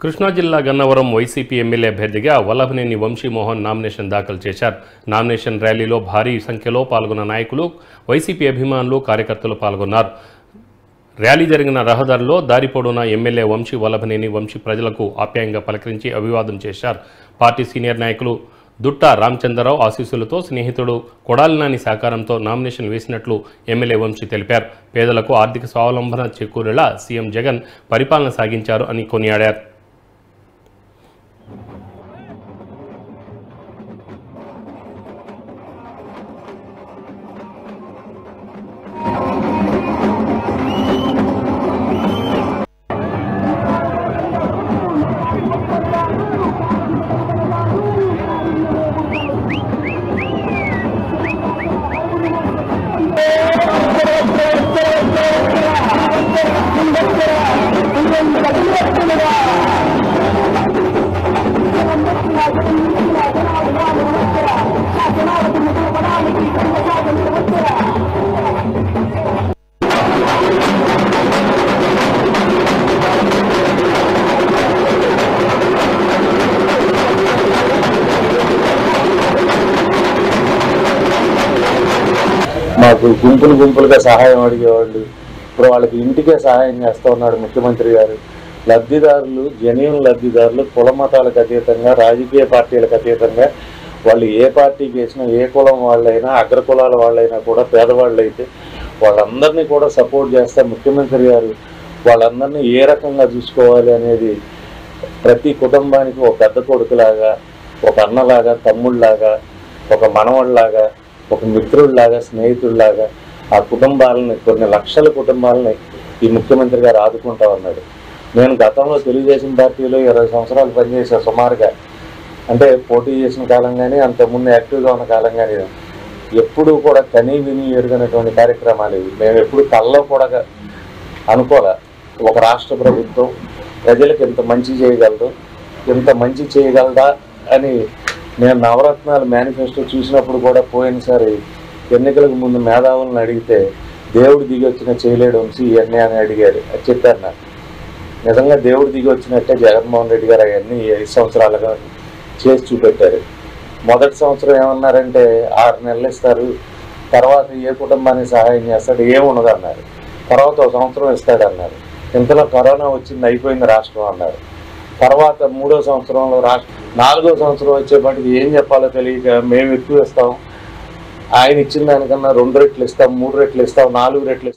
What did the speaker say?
కృష్ణా జిల్లా Gannavaram YCP MLA అభ్యర్థిగా Vallabhaneni Vamsi Mohan nomination దాఖలు చేశారు. నామినేషన్ ర్యాలీలో భారీ సంఖ్యలో పాల్గొన్న నాయకులు, వైసీపీ అభిమానులు, కార్యకర్తలు పాల్గొన్నారు. ర్యాలీ జరిగిన రహదారిలో దారి పొడవునా ఎమ్మెల్యే వల్లభనేని వంశీ ప్రజలకు ఆప్యాయంగా పలకరించి అభివాదం చేశారు. పార్టీ సీనియర్ నాయకులు దుట్టా రామచంద్రరావు ఆశీస్సులతో స్నేహితుడు కొడాలి నాని సహకారంతో నామినేషన్ వేసినట్లు ఎమ్మెల్యే వంశీ తెలిపారు. పేదలకు ఆర్థిక స్వావలంబన చేకూరేలా సీఎం జగన్ పరిపాలన సాగించారు అని కొనియాడారు. మాకు గుంపులుగా సహాయం అడిగేవాళ్ళు. ఇప్పుడు వాళ్ళకి ఇంటికే సహాయం చేస్తూ ఉన్నాడు ముఖ్యమంత్రి గారు. లబ్ధిదారులు, జెన్యూన్ లబ్ధిదారులు, కుల మతాలకు అతీతంగా, రాజకీయ పార్టీలకు అతీతంగా వాళ్ళు ఏ పార్టీకి వేసినా, ఏ కులం వాళ్ళైనా, అగ్రకులాల వాళ్ళైనా కూడా, పేదవాళ్ళు అయితే వాళ్ళందరినీ కూడా సపోర్ట్ చేస్తారు ముఖ్యమంత్రి గారు. వాళ్ళందరినీ ఏ రకంగా చూసుకోవాలి అనేది ప్రతి కుటుంబానికి ఒక పెద్ద కొడుకులాగా, ఒక అన్నలాగా, తమ్ముళ్ళలాగా, ఒక మనవళ్ళలాగా, ఒక మిత్రుల్లాగా, స్నేహితుల్లాగా ఆ కుటుంబాలని, కొన్ని లక్షల కుటుంబాలని ఈ ముఖ్యమంత్రి గారు ఆదుకుంటా ఉన్నాడు. నేను గతంలో తెలుగుదేశం పార్టీలో 20 సంవత్సరాలు పనిచేసా సుమారుగా. అంటే పోటీ చేసిన కాలం కానీ, అంతకుముందు యాక్టివ్గా ఉన్న కాలం కానీ ఎప్పుడూ కూడా కనీ విని ఎరుగనటువంటి కార్యక్రమాలు ఇవి. మేము ఎప్పుడు కల్లో కూడా అనుకోలే ఒక రాష్ట్ర ప్రభుత్వం ప్రజలకు ఇంత మంచి చేయగలదు, ఇంత మంచి చేయగలదా అని. నేను నవరత్నాలు మేనిఫెస్టో చూసినప్పుడు కూడా పోయినసారి ఎన్నికలకు ముందు మేధావులను అడిగితే దేవుడు దిగి వచ్చిన చేయలేడు వంశీ ఇవన్నీ అని అడిగారు. అది చెప్పారు నాకు. నిజంగా దేవుడు దిగి వచ్చినట్టే జగన్మోహన్ రెడ్డి గారు అవన్నీ 5 సంవత్సరాలుగా చేసి చూపెట్టారు. మొదటి సంవత్సరం ఏమన్నారంటే 6 నెలలు ఇస్తారు, తర్వాత ఏ కుటుంబానికి సహాయం చేస్తాడు, ఏముండదు అన్నారు. తర్వాత 1 సంవత్సరం ఇస్తాడన్నారు. ఇంతలో కరోనా వచ్చింది, అయిపోయింది రాష్ట్రం అన్నారు. తర్వాత 3వ సంవత్సరంలో 4వ సంవత్సరం వచ్చేపాటికి ఏం చెప్పాలో తెలియక మేము ఎక్కువ ఇస్తాం, ఆయన ఇచ్చిన దానికన్నా 2 రెట్లు ఇస్తాం, 3 రెట్లు ఇస్తాం, 4 రెట్లు ఇస్తాం.